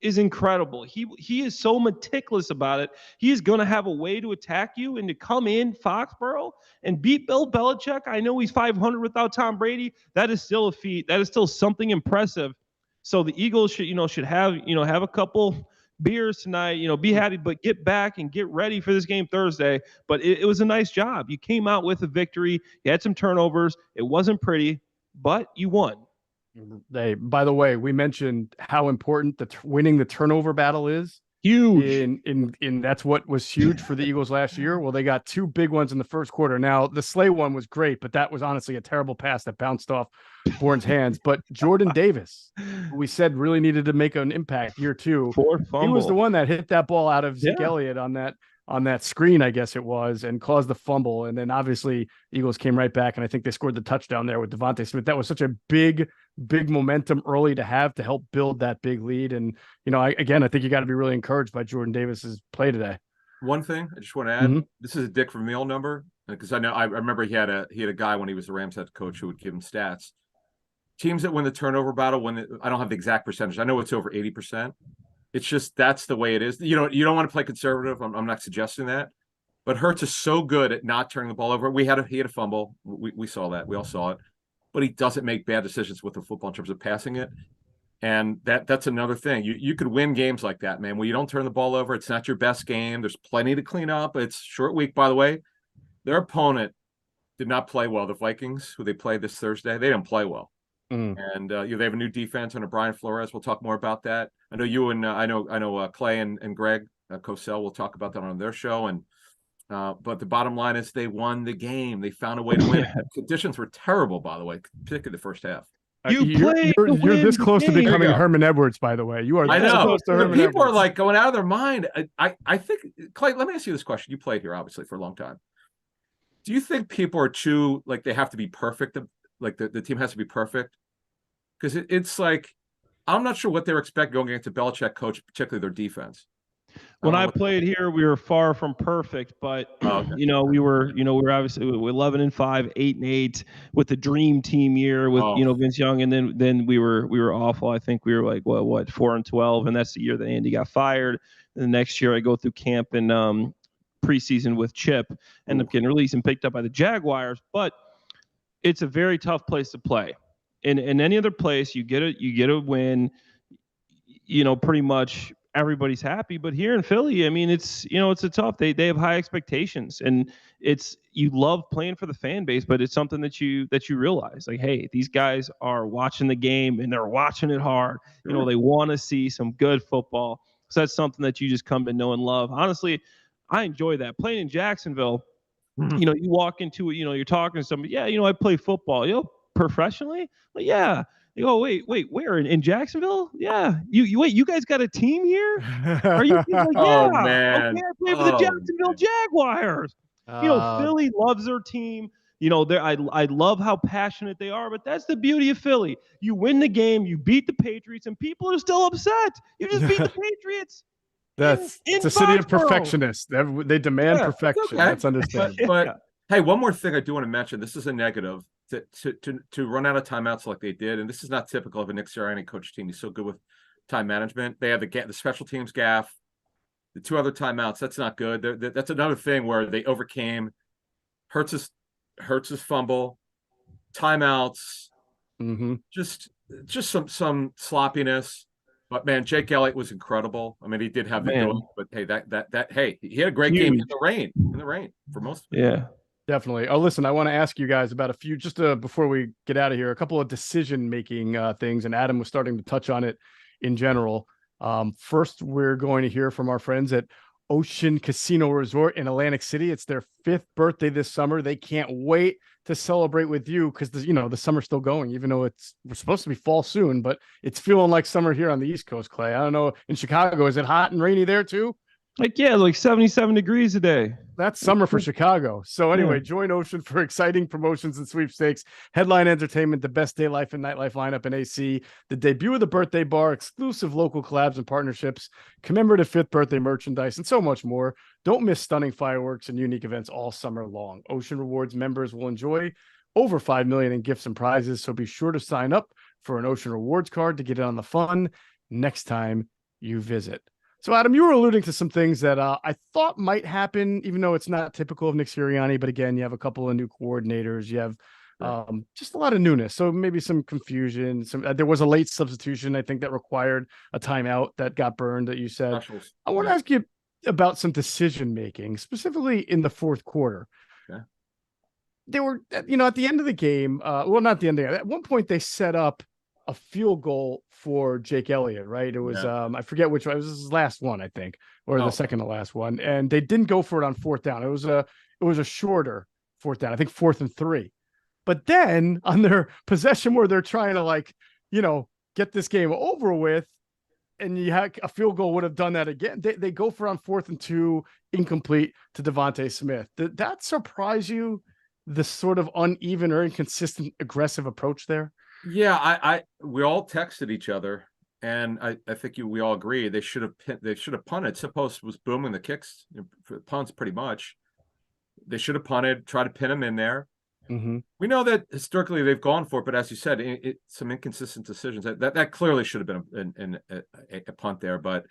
is incredible. He is so meticulous about it. He is going to have a way to attack you and to come in Foxborough and beat Bill Belichick. I know he's 500 without Tom Brady. That is still a feat. That is still something impressive. So the Eagles should have a couple beers tonight, be happy, but get back and get ready for this game Thursday. But it was a nice job. You came out with a victory. You had some turnovers. It wasn't pretty, but you won. By the way, we mentioned how important winning the turnover battle is. Huge. In that's what was huge for the Eagles last year. Well, they got two big ones in the first quarter. Now, the Slay one was great, but that was honestly a terrible pass that bounced off Bourne's hands. But Jordan Davis, who we said really needed to make an impact year two. He was the one that hit that ball out of Zeke Elliott on that screen, I guess it was, and caused the fumble. And then obviously Eagles came right back, and I think they scored the touchdown there with Devontae Smith. That was such a big momentum early to have to help build that big lead. And, I think you got to be really encouraged by Jordan Davis's play today. One thing I just want to add, this is a Dick Vermeil number, because I remember he had a guy when he was the Rams head coach who would give him stats. Teams that win the turnover battle, I don't have the exact percentage. I know it's over 80%. It's just that's the way it is. You don't want to play conservative. I'm not suggesting that, But Hurts is so good at not turning the ball over. He had a fumble. We saw that. We all saw it. But he doesn't make bad decisions with the football in terms of passing it. And that's another thing. You could win games like that, man, where you don't turn the ball over. It's not your best game. There's plenty to clean up. It's short week, by the way. Their opponent did not play well. The Vikings, who they played this Thursday, they didn't play well. And they have a new defense under Brian Flores. We'll talk more about that. I know you and I know Clay and Greg Cosell will talk about that on their show. And but the bottom line is they won the game. They found a way to win. Conditions were terrible, by the way, particularly the first half. You're this close to becoming Herman Edwards, by the way. You are. I know. Close to Herman People Edwards. are like going out of their mind. I think, Clay, let me ask you this question. You played here, obviously, for a long time. Do you think people are too, like, they have to be perfect? Like the team has to be perfect? Because it's like, I'm not sure what they were expecting going against a Belichick coach, particularly their defense. When I played here, we were far from perfect, but we were obviously 11-5, 8-8 with the dream team year with Vince Young, and then we were awful. I think we were like 4-12, and that's the year that Andy got fired. And the next year, I go through camp and preseason with Chip, end up getting released and picked up by the Jaguars. But it's a very tough place to play. In any other place, you get a win. Pretty much everybody's happy, but here in Philly, I mean, it's a tough. They have high expectations, and you love playing for the fan base, but it's something that you realize, like, hey, these guys are watching the game and they're watching it hard. Sure. They want to see some good football. So that's something that you just come to know and love. Honestly, I enjoy that. Playing in Jacksonville, you walk into it, you're talking to somebody, I play football, professionally? Like, yeah. You go, wait, where? In Jacksonville? Yeah. You guys got a team here? Are you like, yeah. Oh, man. Okay, I play for the Jacksonville Jaguars. Philly loves their team. I love how passionate they are, but that's the beauty of Philly. You win the game, you beat the Patriots, and people are still upset. You just beat the Patriots. It's a city of perfectionists. They demand perfection. Okay. That's understandable. But hey, one more thing I do want to mention. This is a negative. To run out of timeouts like they did, and this is not typical of a Nick Sirianni coach team. He's so good with time management. They have the special teams gaff, the two other timeouts. That's not good. That's another thing where they overcame Hurts's fumble, timeouts, just some sloppiness. But man, Jake Elliott was incredible. I mean, he did have the goal, but hey, he had a great game in the rain for most of it. Yeah. Definitely. Oh, listen, I want to ask you guys about a few, just before we get out of here, a couple of decision-making things, and Adam was starting to touch on it in general. First, we're going to hear from our friends at Ocean Casino Resort in Atlantic City. It's their 5th birthday this summer. They can't wait to celebrate with you because, the summer's still going, even though we're supposed to be fall soon, but it's feeling like summer here on the East Coast, Clay. I don't know. In Chicago, is it hot and rainy there too? Like 77 degrees a day. That's summer for Chicago. So anyway, join Ocean for exciting promotions and sweepstakes, headline entertainment, the best day life and nightlife lineup in AC, the debut of the birthday bar, exclusive local collabs and partnerships, commemorative 5th birthday merchandise, and so much more. Don't miss stunning fireworks and unique events all summer long. Ocean Rewards members will enjoy over $5 million in gifts and prizes. So be sure to sign up for an Ocean Rewards card to get in on the fun next time you visit. So, Adam, you were alluding to some things that I thought might happen, even though it's not typical of Nick Sirianni. But again, you have a couple of new coordinators. You have just a lot of newness. So maybe some confusion. There was a late substitution, I think, that required a timeout that got burned that you said. Specials. I want to ask you about some decision-making, specifically in the 4th quarter. Okay. They were, at the end of the game, not the end of the game. At one point, they set up a field goal for Jake Elliott, right? It was, I forget which one. It was his last one, I think, or the second to last one. And they didn't go for it on 4th down. It was a shorter 4th down. I think 4th and 3. But then on their possession where they're trying to get this game over with, and you had a field goal would have done that again. They go for on 4th and 2, incomplete to Devontae Smith. Did that surprise you? The sort of uneven or inconsistent aggressive approach there? Yeah, we all texted each other, and I think we all agree they should have punted. Suppose was booming the kicks for punts pretty much. They should have punted, try to pin him in there. We know that historically they've gone for it, but as you said, some inconsistent decisions. That clearly should have been a punt there. But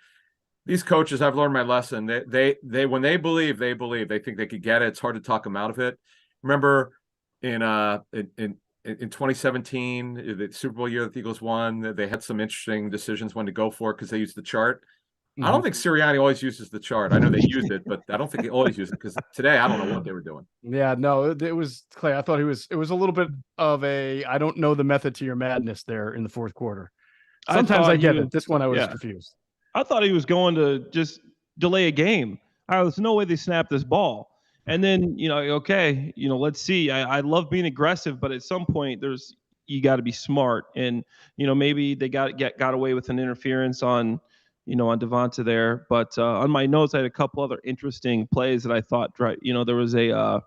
These coaches, I've learned my lesson. They when they believe, they believe. They think they could get it. It's hard to talk them out of it. Remember in 2017, the Super Bowl year that the Eagles won, they had some interesting decisions when to go for it because they used the chart. I don't think Sirianni always uses the chart. I know they used it, but I don't think he always used it because today I don't know what they were doing. Yeah, no, it was Clay. I thought it was a little bit of a I don't know the method to your madness there in the fourth quarter. Sometimes I get it. This one I was confused. I thought he was going to just delay a game. There's no way they snapped this ball. And then, okay, let's see. I love being aggressive, but at some point you got to be smart. And, maybe they got away with an interference on Devonta there. But on my notes, I had a couple other interesting plays that I thought, there was a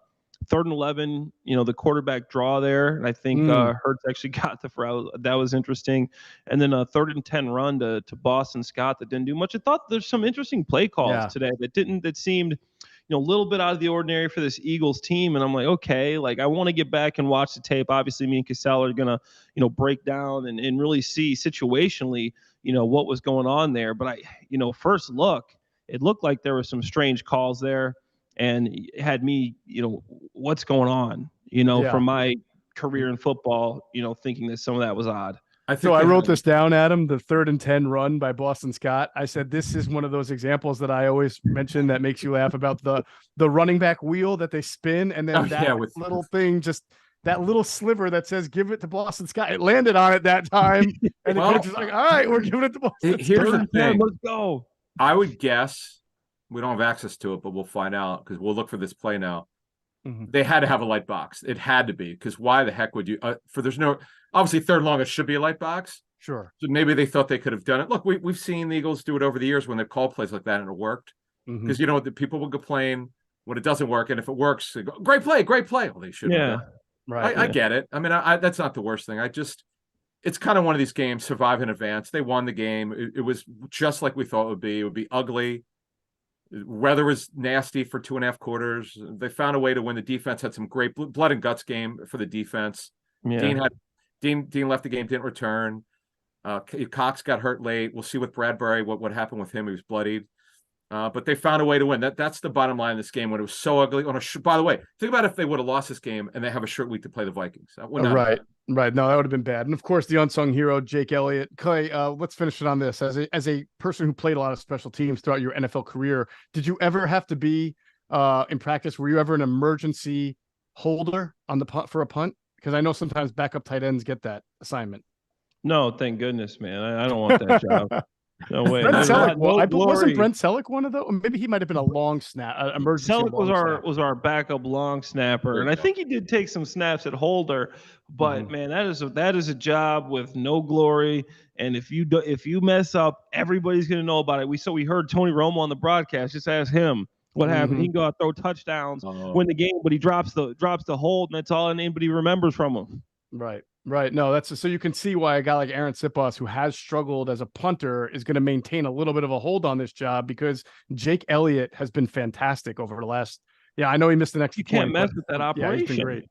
3rd and 11, the quarterback draw there. And I think Hurts actually got the route. That was interesting. And then a 3rd and 10 run to Boston Scott that didn't do much. I thought there's some interesting play calls today that seemed, a little bit out of the ordinary for this Eagles team. And I'm like, okay, like I want to get back and watch the tape. Obviously, me and Cassell are going to, break down and really see situationally, what was going on there. But first look, it looked like there were some strange calls there. And it had me, what's going on, from my career in football, thinking that some of that was odd. I wrote this down, Adam, the 3rd and 10 run by Boston Scott. I said, this is one of those examples that I always mention that makes you laugh about the running back wheel that they spin. And then little thing, just that little sliver that says, give it to Boston Scott. It landed on it that time. And the coach is like, all right, we're giving it to Boston Scott. Here's the thing. Let's go. I would guess, we don't have access to it, but we'll find out because we'll look for this play now. They had to have a light box. It had to be, because why the heck would you? There's no, obviously 3rd and long, it should be a light box. Sure. So maybe they thought they could have done it. Look, we've seen the Eagles do it over the years when they call plays like that and it worked. Because the people will complain when it doesn't work, and if it works, they go, great play. Well, they should. Yeah, right. I get it. I mean, that's not the worst thing. It's kind of one of these games. Survive in advance. They won the game. It was just like we thought it would be. It would be ugly. Weather was nasty for 2.5 quarters. They found a way to win. The defense had some great blood and guts game for the defense. Yeah. Dean left the game, didn't return. Cox got hurt late. We'll see with Bradbury what happened with him. He was bloodied. But they found a way to win. That's the bottom line of this game when it was so ugly. By the way, think about if they would have lost this game and they have a short week to play the Vikings. Right. No, that would have been bad. And of course, the unsung hero, Jake Elliott. Clay, let's finish it on this. As a person who played a lot of special teams throughout your NFL career, did you ever have to be in practice? Were you ever an emergency holder on the punt for a punt? Because I know sometimes backup tight ends get that assignment. No, thank goodness, man. I don't want that job. No way. Wasn't Brent Selleck one of those? Maybe he might have been a long snap. Emergency. Selleck was our backup long snapper, and I think he did take some snaps at holder. But man, that is a job with no glory. And if you mess up, everybody's gonna know about it. We heard Tony Romo on the broadcast. Just ask him what happened. He can go out, throw touchdowns, win the game, but he drops the hold, and that's all anybody remembers from him. Right. No, so you can see why a guy like Aaron Sipos, who has struggled as a punter, is going to maintain a little bit of a hold on this job, because Jake Elliott has been fantastic over the last. Yeah, I know he missed the next. You can't mess with that operation. Yeah, he's been great.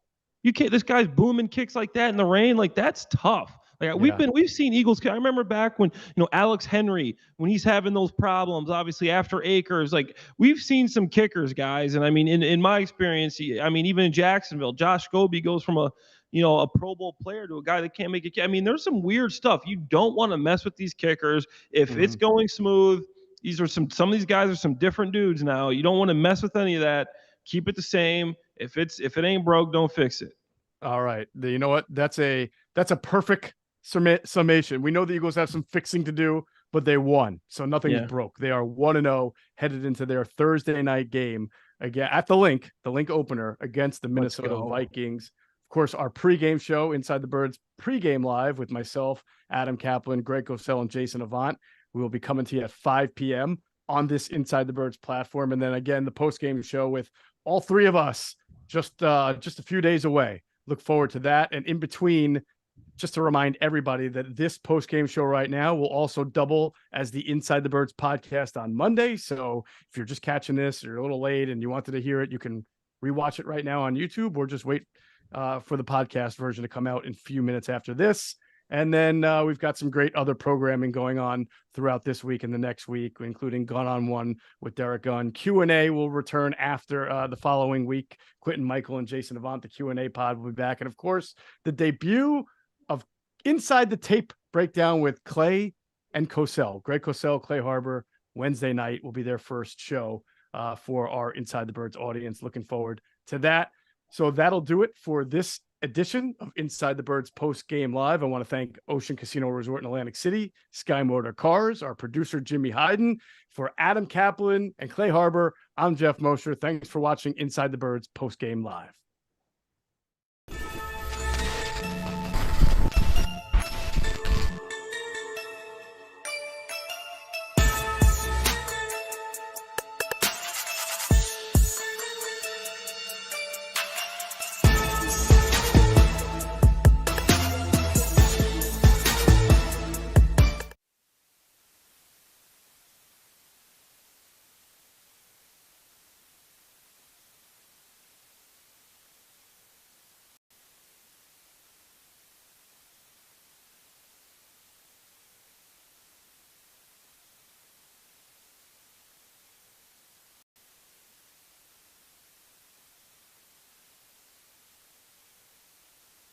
You can't. This guy's booming kicks like that in the rain. Like, that's tough. Like, we've seen Eagles. I remember back when Alex Henry, when he's having those problems, obviously after Akers, like, we've seen some kickers, guys. And I mean, in my experience, even in Jacksonville, Josh Scobie goes from a Pro Bowl player to a guy that can't make it. I mean, there's some weird stuff. You don't want to mess with these kickers. If it's going smooth, some of these guys are some different dudes now. You don't want to mess with any of that. Keep it the same. If it ain't broke, don't fix it. All right. You know what? That's a perfect summation. We know the Eagles have some fixing to do, but they won. So nothing is broke. They are 1-0 headed into their Thursday night game again at the link opener against the Minnesota Vikings. Of course, our pregame show, Inside the Birds pregame live with myself, Adam Caplan, Greg Cosell, and Jason Avant. We will be coming to you at 5 p.m. on this Inside the Birds platform. And then again, the postgame show with all three of us just a few days away. Look forward to that. And in between, just to remind everybody that this postgame show right now will also double as the Inside the Birds podcast on Monday. So if you're just catching this, or you're a little late and you wanted to hear it, you can rewatch it right now on YouTube, or just wait for the podcast version to come out in a few minutes after this. And then we've got some great other programming going on throughout this week and the next week, including Gun on One with Derek Gunn. Q&A will return after the following week. Quentin Michael and Jason Avant, the Q&A pod, will be back. And, of course, the debut of Inside the Tape breakdown with Clay and Cosell. Greg Cosell, Clay Harbor, Wednesday night will be their first show for our Inside the Birds audience. Looking forward to that. So that'll do it for this edition of Inside the Birds Post Game Live. I want to thank Ocean Casino Resort in Atlantic City, Sky Motor Cars, our producer Jimmy Hyden. For Adam Caplan and Clay Harbor, I'm Geoff Mosher. Thanks for watching Inside the Birds Post Game Live.